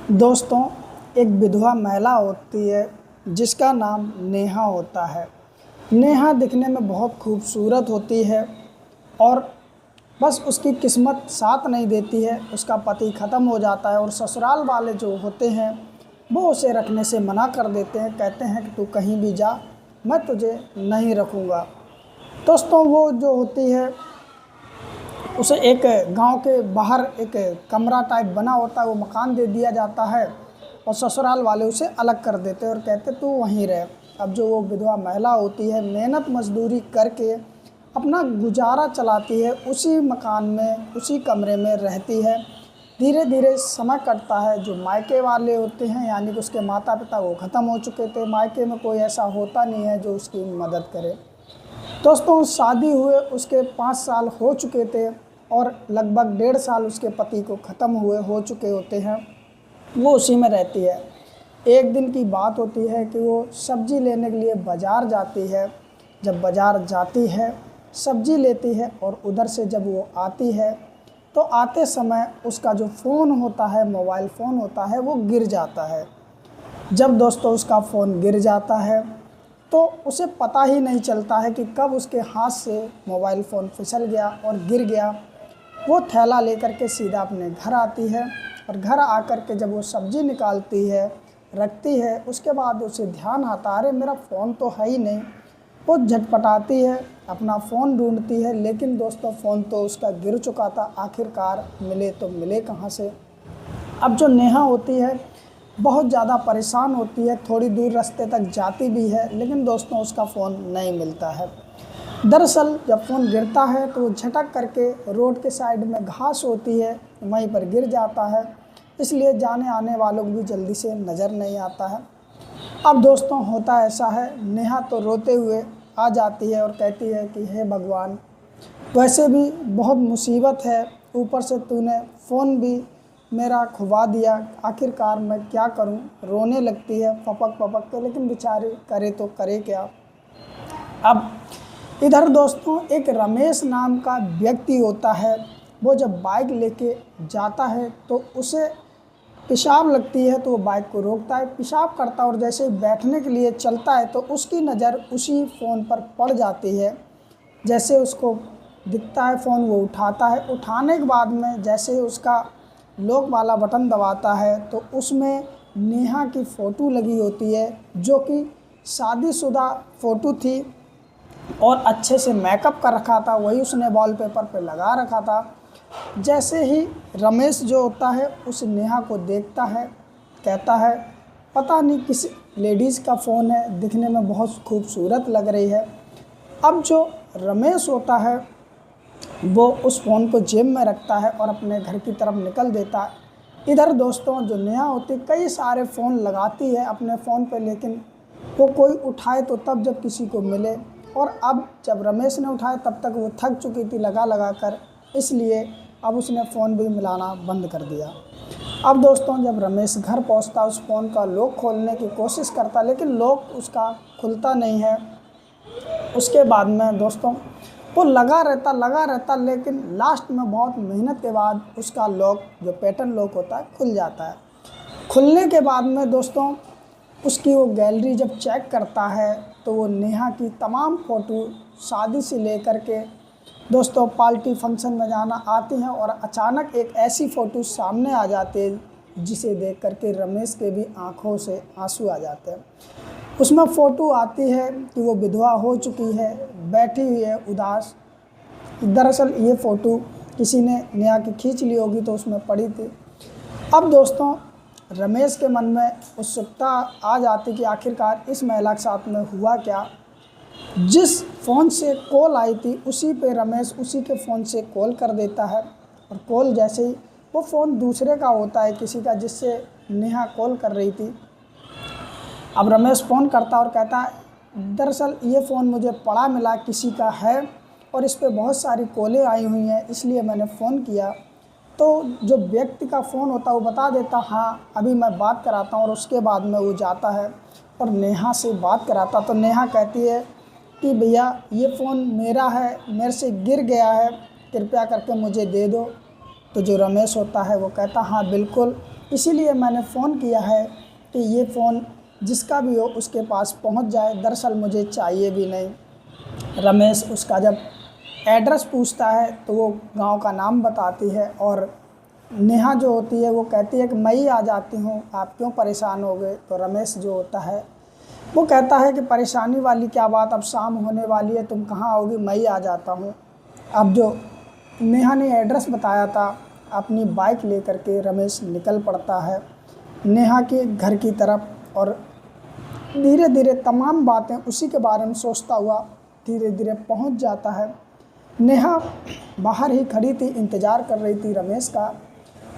दोस्तों, एक विधवा महिला होती है जिसका नाम नेहा होता है। नेहा दिखने में बहुत खूबसूरत होती है और बस उसकी किस्मत साथ नहीं देती है। उसका पति ख़त्म हो जाता है और ससुराल वाले जो होते हैं वो उसे रखने से मना कर देते हैं, कहते हैं कि तू कहीं भी जा, मैं तुझे नहीं रखूँगा। दोस्तों, वो जो होती है उसे एक गांव के बाहर एक कमरा टाइप बना होता है, वो मकान दे दिया जाता है और ससुराल वाले उसे अलग कर देते हैं और कहते तू वहीं रह। अब जो वो विधवा महिला होती है मेहनत मजदूरी करके अपना गुजारा चलाती है, उसी मकान में उसी कमरे में रहती है। धीरे धीरे समय कटता है। जो मायके वाले होते हैं यानी कि उसके माता पिता वो ख़त्म हो चुके थे, मायके में कोई ऐसा होता नहीं है जो उसकी मदद करे। दोस्तों, शादी हुए उसके 5 साल हो चुके थे और लगभग 1.5 साल उसके पति को ख़त्म हुए हो चुके होते हैं। वो उसी में रहती है। एक दिन की बात होती है कि वो सब्ज़ी लेने के लिए बाज़ार जाती है। जब बाज़ार जाती है, सब्ज़ी लेती है और उधर से जब वो आती है तो आते समय उसका जो फ़ोन होता है, मोबाइल फ़ोन होता है, वो गिर जाता है। जब दोस्तों उसका फ़ोन गिर जाता है तो उसे पता ही नहीं चलता है कि कब उसके हाथ से मोबाइल फ़ोन फिसल गया और गिर गया। वो थैला लेकर के सीधा अपने घर आती है और घर आकर के जब वो सब्ज़ी निकालती है, रखती है, उसके बाद उसे ध्यान आता, अरे मेरा फ़ोन तो है ही नहीं। वो झटपटाती है, अपना फ़ोन ढूंढती है, लेकिन दोस्तों फ़ोन तो उसका गिर चुका था। आखिरकार मिले तो मिले कहाँ से। अब जो नेहा होती है बहुत ज़्यादा परेशान होती है, थोड़ी दूर रास्ते तक जाती भी है, लेकिन दोस्तों उसका फ़ोन नहीं मिलता है। दरअसल जब फ़ोन गिरता है तो वो झटक करके रोड के साइड में घास होती है वहीं पर गिर जाता है, इसलिए जाने आने वालों को भी जल्दी से नज़र नहीं आता है। अब दोस्तों होता ऐसा है, नेहा तो रोते हुए आ जाती है और कहती है कि हे भगवान, वैसे भी बहुत मुसीबत है, ऊपर से तूने फ़ोन भी मेरा खुवा दिया, आखिरकार मैं क्या करूं। रोने लगती है पपक पपक के, लेकिन बेचारी करे तो करे क्या। अब इधर दोस्तों एक रमेश नाम का व्यक्ति होता है। वो जब बाइक लेके जाता है तो उसे पेशाब लगती है तो वो बाइक को रोकता है, पेशाब करता है और जैसे बैठने के लिए चलता है तो उसकी नज़र उसी फ़ोन पर पड़ जाती है। जैसे उसको दिखता है फ़ोन, वो उठाता है। उठाने के बाद में जैसे उसका लॉक वाला बटन दबाता है तो उसमें नेहा की फ़ोटो लगी होती है, जो कि शादीशुदा फ़ोटो थी और अच्छे से मेकअप कर रखा था, वही उसने वॉलपेपर पे लगा रखा था। जैसे ही रमेश जो होता है उस नेहा को देखता है, कहता है पता नहीं किस लेडीज़ का फ़ोन है, दिखने में बहुत खूबसूरत लग रही है। अब जो रमेश होता है वो उस फ़ोन को जेब में रखता है और अपने घर की तरफ निकल देता है। इधर दोस्तों जो नेहा होती कई सारे फ़ोन लगाती है अपने फ़ोन पे, लेकिन वो कोई उठाए तो तब जब किसी को मिले, और अब जब रमेश ने उठाया तब तक वो थक चुकी थी लगा लगा कर, इसलिए अब उसने फ़ोन भी मिलाना बंद कर दिया। अब दोस्तों जब रमेश घर पहुंचता उस फ़ोन का लॉक खोलने की कोशिश करता, लेकिन लॉक उसका खुलता नहीं है। उसके बाद में दोस्तों वो लगा रहता, लेकिन लास्ट में बहुत मेहनत के बाद उसका लॉक, जो पैटर्न लॉक होता है, खुल जाता है। खुलने के बाद में दोस्तों उसकी वो गैलरी जब चेक करता है तो वो नेहा की तमाम फ़ोटो शादी से लेकर के दोस्तों पार्टी फंक्शन में जाना आती हैं, और अचानक एक ऐसी फ़ोटो सामने आ जाती है जिसे देख करके रमेश के भी आंखों से आंसू आ जाते हैं। उसमें फ़ोटो आती है कि वो विधवा हो चुकी है, बैठी हुई है उदास। दरअसल ये फ़ोटो किसी ने नेहा की खींच ली होगी तो उसमें पड़ी थी। अब दोस्तों रमेश के मन में उत्सुकता आ जाती कि आखिरकार इस महिला के साथ में हुआ क्या। जिस फ़ोन से कॉल आई थी उसी पे रमेश उसी के फ़ोन से कॉल कर देता है, और कॉल जैसे ही वो फ़ोन दूसरे का होता है, किसी का जिससे नेहा कॉल कर रही थी। अब रमेश फ़ोन करता और कहता है दरअसल ये फ़ोन मुझे पड़ा मिला किसी का है और इस पे बहुत सारी कॉलें आई हुई हैं, इसलिए मैंने फ़ोन किया। तो जो व्यक्ति का फ़ोन होता है वो बता देता हाँ अभी मैं बात कराता हूँ, और उसके बाद में वो जाता है और नेहा से बात कराता। तो नेहा कहती है कि भैया ये फ़ोन मेरा है, मेरे से गिर गया है, कृपया करके मुझे दे दो। तो जो रमेश होता है वो कहता हाँ बिल्कुल, इसीलिए मैंने फ़ोन किया है कि ये फ़ोन जिसका भी हो उसके पास पहुंच जाए, दरअसल मुझे चाहिए भी नहीं। रमेश उसका जब एड्रेस पूछता है तो वो गांव का नाम बताती है और नेहा जो होती है वो कहती है कि मैं ही आ जाती हूँ, आप क्यों परेशान हो गए। तो रमेश जो होता है वो कहता है कि परेशानी वाली क्या बात, अब शाम होने वाली है, तुम कहाँ आओगी, मैं ही आ जाता हूँ। अब जो नेहा ने एड्रेस बताया था, अपनी बाइक लेकर के रमेश निकल पड़ता है नेहा के घर की तरफ और धीरे धीरे तमाम बातें उसी के बारे में सोचता हुआ धीरे धीरे पहुंच जाता है। नेहा बाहर ही खड़ी थी, इंतज़ार कर रही थी रमेश का।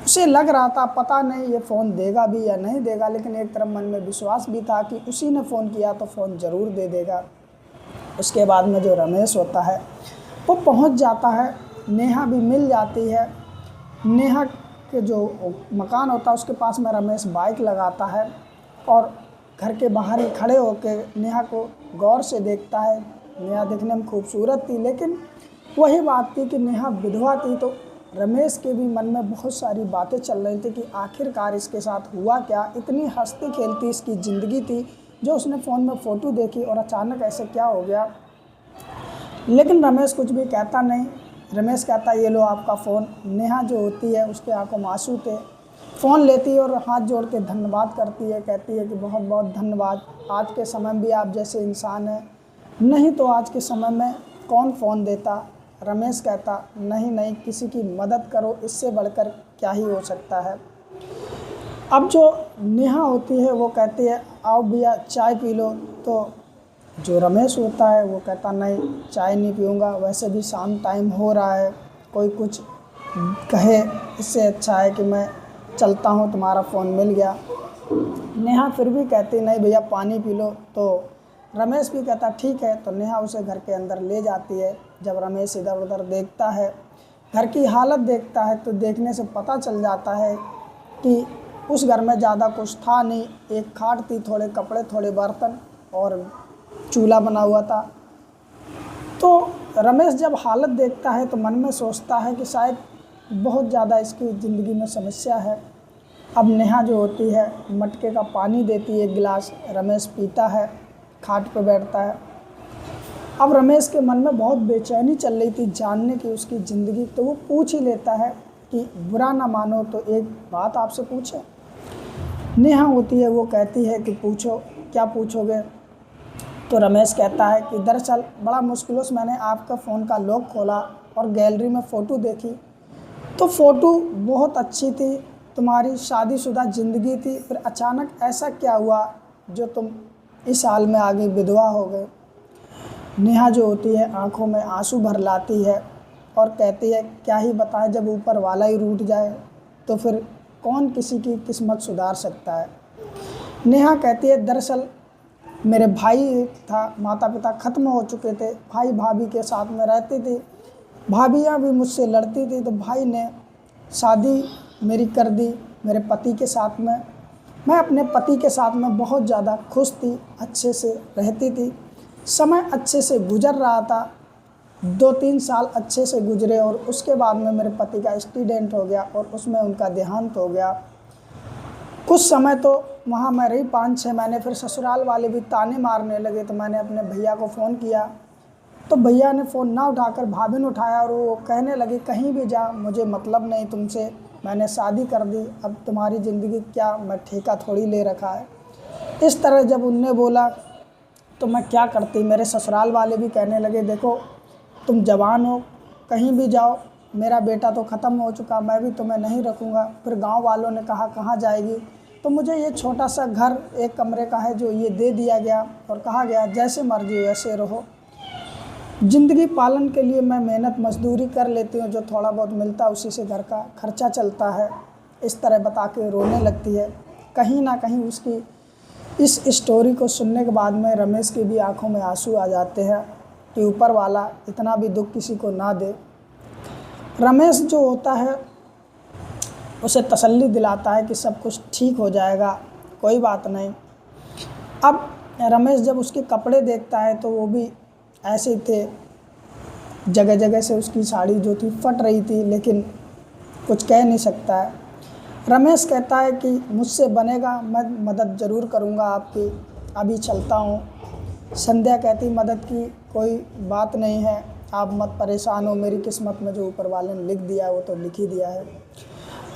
उसे लग रहा था पता नहीं ये फ़ोन देगा भी या नहीं देगा, लेकिन एक तरफ मन में विश्वास भी था कि उसी ने फ़ोन किया तो फ़ोन ज़रूर दे देगा। उसके बाद में जो रमेश होता है वो पहुंच जाता है, नेहा भी मिल जाती है। नेहा के जो मकान होता है उसके पास में रमेश बाइक लगाता है और घर के बाहर ही खड़े होकर नेहा को गौर से देखता है। नेहा दिखने में खूबसूरत थी, लेकिन वही बात थी कि नेहा विधवा थी। तो रमेश के भी मन में बहुत सारी बातें चल रही थी कि आखिरकार इसके साथ हुआ क्या, इतनी हंसती खेलती इसकी ज़िंदगी थी, जो उसने फ़ोन में फ़ोटो देखी और अचानक ऐसे क्या हो गया। लेकिन रमेश कुछ भी कहता नहीं। रमेश कहता ये लो आपका फ़ोन। नेहा जो होती है उसके आंखों में आंसू थे, फ़ोन लेती है और हाथ जोड़ के धन्यवाद करती है, कहती है कि बहुत बहुत धन्यवाद, आज के समय में भी आप जैसे इंसान हैं, नहीं तो आज के समय में कौन फ़ोन देता। रमेश कहता नहीं नहीं, किसी की मदद करो, इससे बढ़कर क्या ही हो सकता है। अब जो नेहा होती है वो कहती है आओ भैया चाय पी लो। तो जो रमेश होता है वो कहता नहीं, चाय नहीं पीऊँगा, वैसे भी शाम टाइम हो रहा है, कोई कुछ कहे इससे अच्छा है कि मैं चलता हूँ, तुम्हारा फ़ोन मिल गया। नेहा फिर भी कहती नहीं भैया पानी पी लो। तो रमेश भी कहता ठीक है। तो नेहा उसे घर के अंदर ले जाती है। जब रमेश इधर उधर देखता है, घर की हालत देखता है, तो देखने से पता चल जाता है कि उस घर में ज़्यादा कुछ था नहीं। एक खाट थी, थोड़े कपड़े, थोड़े बर्तन और चूल्हा बना हुआ था। तो रमेश जब हालत देखता है तो मन में सोचता है कि शायद बहुत ज़्यादा इसकी ज़िंदगी में समस्या है। अब नेहा जो होती है मटके का पानी देती है, एक गिलास रमेश पीता है, खाट पर बैठता है। अब रमेश के मन में बहुत बेचैनी चल रही थी जानने की उसकी ज़िंदगी। तो वो पूछ ही लेता है कि बुरा ना मानो तो एक बात आपसे पूछे। नेहा होती है वो कहती है कि पूछो, क्या पूछोगे। तो रमेश कहता है कि दरअसल बड़ा मुश्किलों से मैंने आपका फ़ोन का लॉक खोला और गैलरी में फ़ोटो देखी, तो फ़ोटो बहुत अच्छी थी, तुम्हारी शादीशुदा ज़िंदगी थी, फिर अचानक ऐसा क्या हुआ जो तुम इस हाल में आगे विधवा हो गए। नेहा जो होती है आंखों में आंसू भर लाती है और कहती है क्या ही बताएं, जब ऊपर वाला ही रूठ जाए तो फिर कौन किसी की किस्मत सुधार सकता है। नेहा कहती है दरअसल मेरे भाई था, माता पिता ख़त्म हो चुके थे, भाई भाभी के साथ में रहती थी, भाभियाँ भी मुझसे लड़ती थी, तो भाई ने शादी मेरी कर दी मेरे पति के साथ में। मैं अपने पति के साथ में बहुत ज़्यादा खुश थी, अच्छे से रहती थी, समय अच्छे से गुजर रहा था। 2-3 साल अच्छे से गुजरे और उसके बाद में मेरे पति का एक्सीडेंट हो गया और उसमें उनका देहांत हो गया। कुछ समय तो वहाँ मैं रही 5-6 महीने, फिर ससुराल वाले भी ताने मारने लगे। तो मैंने अपने भैया को फ़ोन किया, तो भैया ने फ़ोन ना उठाकर भाभी ने उठाया और वो कहने लगे कहीं भी जा, मुझे मतलब नहीं तुमसे, मैंने शादी कर दी, अब तुम्हारी ज़िंदगी क्या मैं ठेका थोड़ी ले रखा है। इस तरह जब उनने बोला तो मैं क्या करती। मेरे ससुराल वाले भी कहने लगे देखो तुम जवान हो, कहीं भी जाओ, मेरा बेटा तो ख़त्म हो चुका, मैं भी तुम्हें नहीं रखूँगा। फिर गांव वालों ने कहा कहाँ जाएगी, तो मुझे ये छोटा सा घर 1 कमरे का है जो ये दे दिया गया और कहा गया जैसे मर्जी वैसे रहो, ज़िंदगी पालन के लिए मैं मेहनत मजदूरी कर लेती हूँ, जो थोड़ा बहुत मिलता है उसी से घर का खर्चा चलता है। इस तरह बता के रोने लगती है। कहीं ना कहीं उसकी इस स्टोरी को सुनने के बाद में रमेश की भी आंखों में आंसू आ जाते हैं कि ऊपर वाला इतना भी दुख किसी को ना दे। रमेश जो होता है उसे तसल्ली दिलाता है कि सब कुछ ठीक हो जाएगा, कोई बात नहीं। अब रमेश जब उसके कपड़े देखता है तो वो भी ऐसे थे, जगह जगह से उसकी साड़ी जो थी फट रही थी, लेकिन कुछ कह नहीं सकता है। रमेश कहता है कि मुझसे बनेगा, मैं मदद ज़रूर करूँगा आपकी, अभी चलता हूँ। संध्या कहती मदद की कोई बात नहीं है, आप मत परेशान हो, मेरी किस्मत में जो ऊपर वाले ने लिख दिया है वो तो लिख ही दिया है।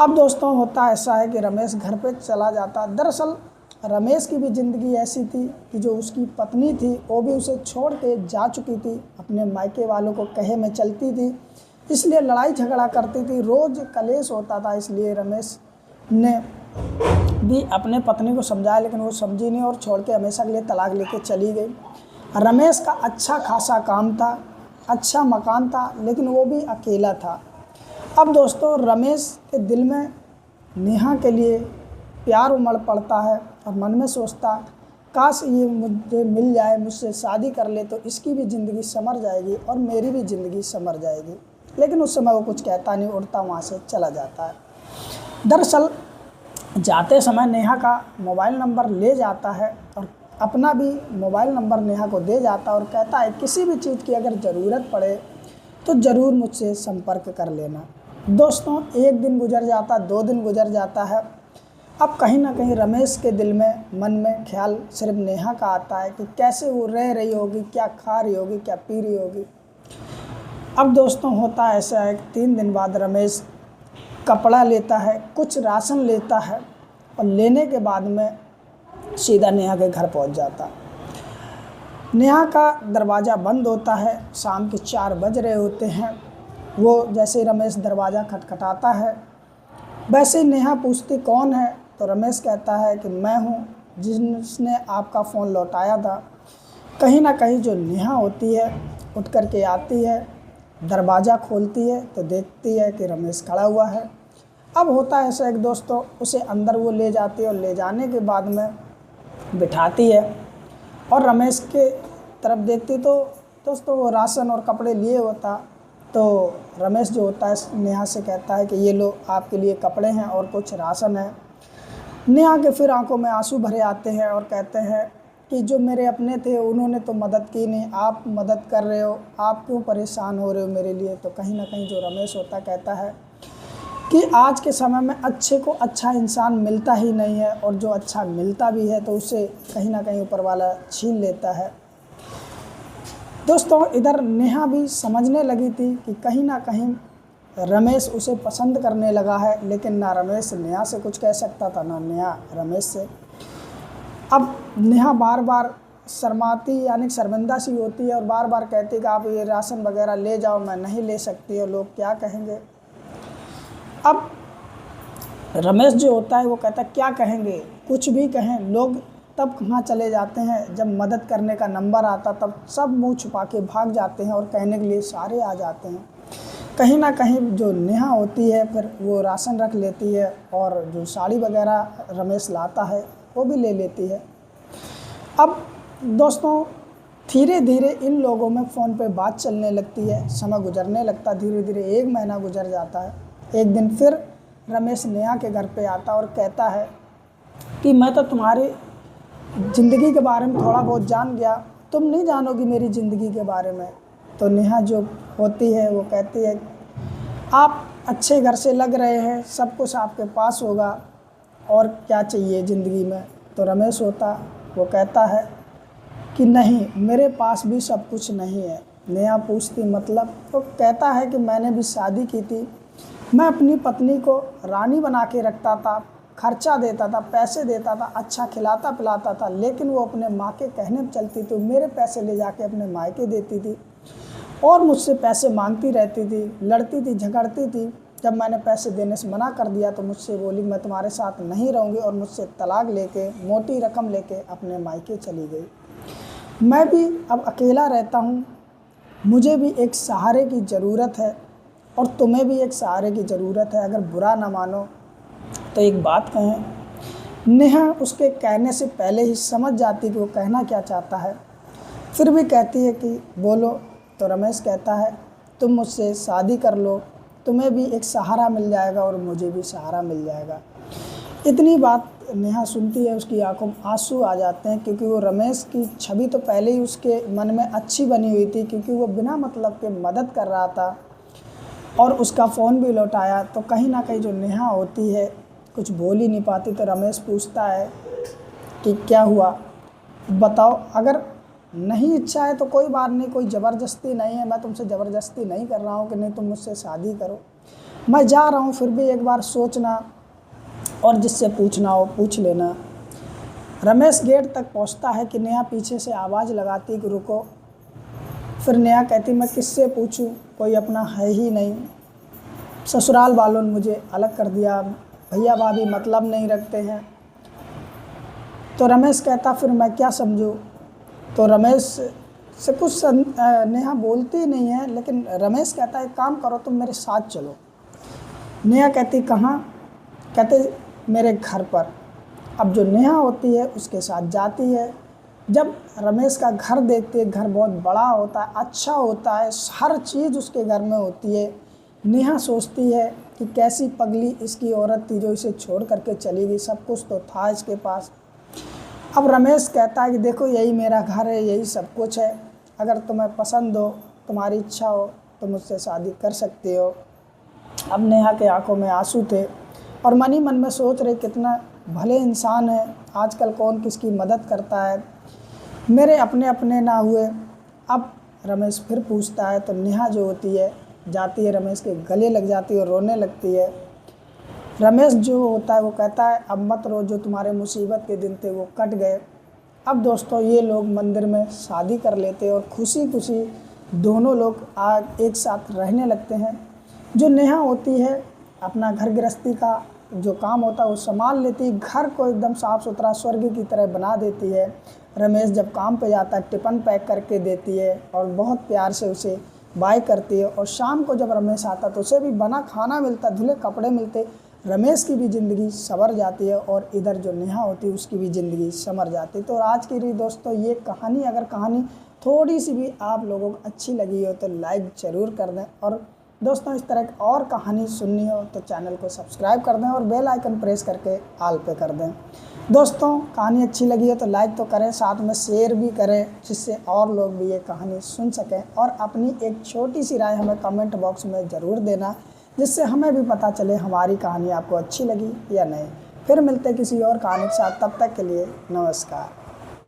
अब दोस्तों होता ऐसा है कि रमेश घर पे चला जाता। दरअसल रमेश की भी ज़िंदगी ऐसी थी कि जो उसकी पत्नी थी वो भी उसे छोड़ के जा चुकी थी, अपने मायके वालों को कहे में चलती थी, इसलिए लड़ाई झगड़ा करती थी, रोज़ कलेश होता था। इसलिए रमेश ने भी अपने पत्नी को समझाया, लेकिन वो समझी नहीं और छोड़ के हमेशा के लिए तलाक लेके चली गई। रमेश का अच्छा खासा काम था, अच्छा मकान था, लेकिन वो भी अकेला था। अब दोस्तों रमेश के दिल में नेहा के लिए प्यार उमड़ पड़ता है और मन में सोचता काश ये मुझे मिल जाए, मुझसे शादी कर ले तो इसकी भी ज़िंदगी संवर जाएगी और मेरी भी ज़िंदगी संवर जाएगी। लेकिन उस समय वो कुछ कहता नहीं, उड़ता वहाँ से चला जाता है। दरअसल जाते समय नेहा का मोबाइल नंबर ले जाता है और अपना भी मोबाइल नंबर नेहा को दे जाता है और कहता है किसी भी चीज़ की अगर ज़रूरत पड़े तो ज़रूर मुझसे संपर्क कर लेना। दोस्तों एक दिन गुजर जाता, 2 दिन गुजर जाता है। अब कहीं ना कहीं रमेश के दिल में, मन में ख्याल सिर्फ नेहा का आता है कि कैसे वो रह रही होगी, क्या खा रही होगी, क्या पी रही होगी। अब दोस्तों होता ऐसा है कि 3 दिन बाद रमेश कपड़ा लेता है, कुछ राशन लेता है और लेने के बाद में सीधा नेहा के घर पहुंच जाता। नेहा का दरवाज़ा बंद होता है, शाम के 4 बज रहे होते हैं। वो जैसे रमेश दरवाज़ा खटखटाता है वैसे ही नेहा पूछती कौन है, तो रमेश कहता है कि मैं हूँ जिसने आपका फ़ोन लौटाया था। कहीं ना कहीं जो नेहा होती है उठ कर के आती है, दरवाज़ा खोलती है तो देखती है कि रमेश खड़ा हुआ है। अब होता है ऐसा एक दोस्तों, उसे अंदर वो ले जाती है और ले जाने के बाद में बिठाती है और रमेश के तरफ देखती तो दोस्तों वो राशन और कपड़े लिए होता। तो रमेश जो होता है नेहा से कहता है कि ये लो आपके लिए कपड़े हैं और कुछ राशन है। नेहा के फिर आंखों में आंसू भरे आते हैं और कहते हैं कि जो मेरे अपने थे उन्होंने तो मदद की नहीं, आप मदद कर रहे हो, आप क्यों परेशान हो रहे हो मेरे लिए। तो कहीं ना कहीं जो रमेश होता कहता है कि आज के समय में अच्छे को अच्छा इंसान मिलता ही नहीं है और जो अच्छा मिलता भी है तो उसे कहीं ना कहीं ऊपर वाला छीन लेता है। दोस्तों इधर नेहा भी समझने लगी थी कि कहीं ना कहीं रमेश उसे पसंद करने लगा है, लेकिन ना रमेश नेहा से कुछ कह सकता था ना नेहा रमेश से। अब नेहा बार बार शर्माती यानी शर्मिंदा सी होती है और बार बार कहती कि आप ये राशन वगैरह ले जाओ, मैं नहीं ले सकती और लोग क्या कहेंगे। अब रमेश जो होता है वो कहता है क्या कहेंगे, कुछ भी कहें, लोग तब कहाँ चले जाते हैं जब मदद करने का नंबर आता, तब सब मुंह छुपा के भाग जाते हैं और कहने के लिए सारे आ जाते हैं। कहीं ना कहीं जो नेहा होती है फिर वो राशन रख लेती है और जो साड़ी वगैरह रमेश लाता है वो भी ले लेती है। अब दोस्तों धीरे धीरे इन लोगों में फ़ोन पे बात चलने लगती है, समय गुजरने लगता, धीरे धीरे 1 महीना गुजर जाता है। एक दिन फिर रमेश नेहा के घर पे आता और कहता है कि मैं तो तुम्हारी ज़िंदगी के बारे में थोड़ा बहुत जान गया, तुम नहीं जानोगी मेरी ज़िंदगी के बारे में। तो नेहा जो होती है वो कहती है आप अच्छे घर से लग रहे हैं, सब कुछ आपके पास होगा और क्या चाहिए ज़िंदगी में। तो रमेश होता वो कहता है कि नहीं, मेरे पास भी सब कुछ नहीं है। नेहा पूछती मतलब, तो कहता है कि मैंने भी शादी की थी, मैं अपनी पत्नी को रानी बना के रखता था, खर्चा देता था, पैसे देता था, अच्छा खिलाता पिलाता था, लेकिन वो अपने माँ के कहने पर चलती थी, मेरे पैसे ले जाके अपने मायके देती थी और मुझसे पैसे मांगती रहती थी, लड़ती थी, झगड़ती थी। जब मैंने पैसे देने से मना कर दिया तो मुझसे बोली मैं तुम्हारे साथ नहीं रहूँगी और मुझसे तलाक लेके मोटी रकम लेके अपने मायके चली गई। मैं भी अब अकेला रहता हूँ, मुझे भी एक सहारे की ज़रूरत है और तुम्हें भी एक सहारे की ज़रूरत है। अगर बुरा ना मानो तो एक बात कहें। नेहा उसके कहने से पहले ही समझ जाती कि वो कहना क्या चाहता है, फिर भी कहती है कि बोलो। तो रमेश कहता है तुम मुझसे शादी कर लो, तुम्हें भी एक सहारा मिल जाएगा और मुझे भी सहारा मिल जाएगा। इतनी बात नेहा सुनती है, उसकी आंखों में आंसू आ जाते हैं, क्योंकि वो रमेश की छवि तो पहले ही उसके मन में अच्छी बनी हुई थी, क्योंकि वो बिना मतलब के मदद कर रहा था और उसका फ़ोन भी लौटाया। तो कहीं ना कहीं जो नेहा होती है कुछ बोल ही नहीं पाती। तो रमेश पूछता है कि क्या हुआ, बताओ। अगर नहीं इच्छा है तो कोई बात नहीं, कोई ज़बरदस्ती नहीं है, मैं तुमसे ज़बरदस्ती नहीं कर रहा हूँ कि नहीं तुम मुझसे शादी करो। मैं जा रहा हूँ, फिर भी एक बार सोचना और जिससे पूछना हो पूछ लेना। रमेश गेट तक पहुँचता है कि नेहा पीछे से आवाज़ लगाती कि रुको। फिर नेहा कहती मैं किससे पूछूं, कोई अपना है ही नहीं, ससुराल वालों ने मुझे अलग कर दिया, भैया भाभी मतलब नहीं रखते हैं। तो रमेश कहता फिर मैं क्या समझूं। तो रमेश से कुछ नेहा बोलती नहीं है, लेकिन रमेश कहता है एक काम करो तुम मेरे साथ चलो। नेहा कहती कहाँ, कहते मेरे घर पर। अब जो नेहा होती है उसके साथ जाती है। जब रमेश का घर देखते हैं, घर बहुत बड़ा होता है, अच्छा होता है, हर चीज़ उसके घर में होती है। नेहा सोचती है कि कैसी पगली इसकी औरत थी जो इसे छोड़ करके चली गई, सब कुछ तो था इसके पास। अब रमेश कहता है कि देखो यही मेरा घर है, यही सब कुछ है, अगर तुम्हें पसंद हो, तुम्हारी इच्छा हो तो मुझसे शादी कर सकते हो। अब नेहा के आंखों में आंसू थे और मन ही मन में सोच रहे कितना भले इंसान है, आजकल कौन किसकी मदद करता है, मेरे अपने अपने ना हुए। अब रमेश फिर पूछता है तो नेहा जो होती है जाती है, रमेश के गले लग जाती है और रोने लगती है। रमेश जो होता है वो कहता है अब मत रो, जो तुम्हारे मुसीबत के दिन थे वो कट गए। अब दोस्तों ये लोग मंदिर में शादी कर लेते हैं और खुशी खुशी दोनों लोग एक साथ रहने लगते हैं। जो नेहा होती है अपना घर गृहस्थी का जो काम होता है वो संभाल लेती है, घर को एकदम साफ़ सुथरा स्वर्ग की तरह बना देती है। रमेश जब काम पे जाता है टिफ़िन पैक करके देती है और बहुत प्यार से उसे बाय करती है। और शाम को जब रमेश आता तो उसे भी बना खाना मिलता, धुले कपड़े मिलते। रमेश की भी ज़िंदगी संवर जाती है और इधर जो नेहा होती है उसकी भी ज़िंदगी संवर जाती है। तो आज की रही दोस्तों ये कहानी, अगर कहानी थोड़ी सी भी आप लोगों को अच्छी लगी हो तो लाइक ज़रूर कर दें, और दोस्तों इस तरह की और कहानी सुननी हो तो चैनल को सब्सक्राइब कर दें और बेल आइकन प्रेस करके ऑल पे कर दें। दोस्तों कहानी अच्छी लगी है तो लाइक तो करें, साथ में शेयर भी करें जिससे और लोग भी ये कहानी सुन सकें, और अपनी एक छोटी सी राय हमें कमेंट बॉक्स में ज़रूर देना जिससे हमें भी पता चले हमारी कहानी आपको अच्छी लगी या नहीं। फिर मिलते किसी और कहानी के साथ, तब तक के लिए नमस्कार।